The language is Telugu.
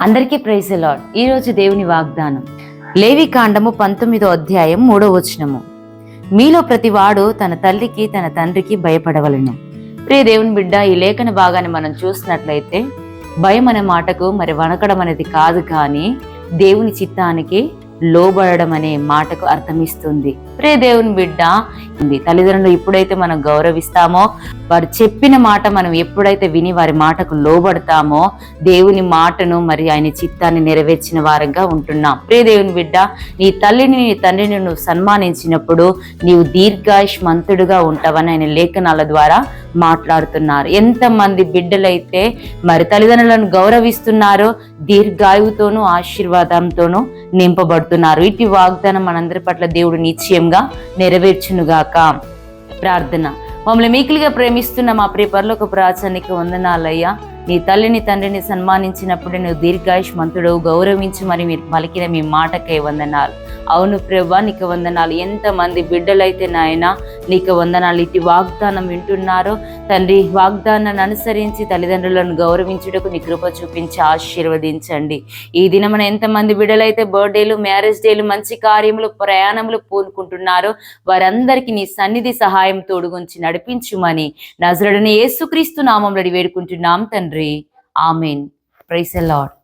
అందరికీ ప్రైజ్ ది లార్డ్. ఈరోజు దేవుని వాగ్దానం లేవికాండము 19వ అధ్యాయం 3వ వచనము. మీలో ప్రతివాడు తన తల్లికి తన తండ్రికి భయపడవలను. ప్రియ దేవుని బిడ్డ, ఈ లేఖన భాగాన్ని మనం చూసినట్లయితే భయం అనే మాటకు మరి వణకడం అనేది కాదు, కానీ దేవుని చిత్తానికి లోబడడం అనే మాటకు అర్థమిస్తుంది. ప్రియ దేవుని బిడ్డ, తల్లిదండ్రులు ఎప్పుడైతే మనం గౌరవిస్తామో, వారు చెప్పిన మాట మనం ఎప్పుడైతే విని వారి మాటకు లోబడతామో, దేవుని మాటను మరి ఆయన చిత్తాన్ని నెరవేర్చిన వారంగా ఉంటున్నాం. ప్రియ దేవుని బిడ్డ, నీ తల్లిని నీ తండ్రిని నువ్వు సన్మానించినప్పుడు నీవు దీర్ఘాయుష్మంతుడుగా ఉంటావని ఆయన లేఖనాల ద్వారా మాట్లాడుతున్నారు. ఎంతమంది బిడ్డలైతే మరి తల్లిదండ్రులను గౌరవిస్తున్నారో దీర్ఘాయువుతోనూ ఆశీర్వాదంతోనూ నింపబడుతున్నారు. ఇటు వాగ్దానం మనందరి పట్ల దేవుడు నిశ్చయంగా నెరవేర్చునుగాక. ప్రార్థన. మమ్మల్ని మీకులుగా ప్రేమిస్తున్న మా ప్రియ పరలోక రాజానికి వందనాలయ్యా. నీ తల్లిని తండ్రిని సన్మానించినప్పుడు నువ్వు దీర్ఘాయుష్మంతుడు గౌరవించి మరి మీరు పలికిన మీ మాటకే వందనాలు. అవును ప్రభా, నీకు వందనాలు. ఎంతమంది బిడ్డలైతే నాయన నీకు వందనాలు ఇటు వాగ్దానం వింటున్నారో తండ్రి, వాగ్దానాన్ని అనుసరించి తల్లిదండ్రులను గౌరవించుటకు నీ కృప చూపించి ఆశీర్వదించండి. ఈ దినమున ఎంతమంది బిడ్డలైతే బర్త్డేలు, మ్యారేజ్ డేలు, మంచి కార్యములు, ప్రయాణములు పూనుకుంటున్నారో వారందరికీ నీ సన్నిధి సహాయం తోడుగుంచి నడిపించుమని నజరేయుడైన యేసుక్రీస్తు నామములో వేడుకుంటున్నాం తండ్రి. ఆమేన్. Praise the lord.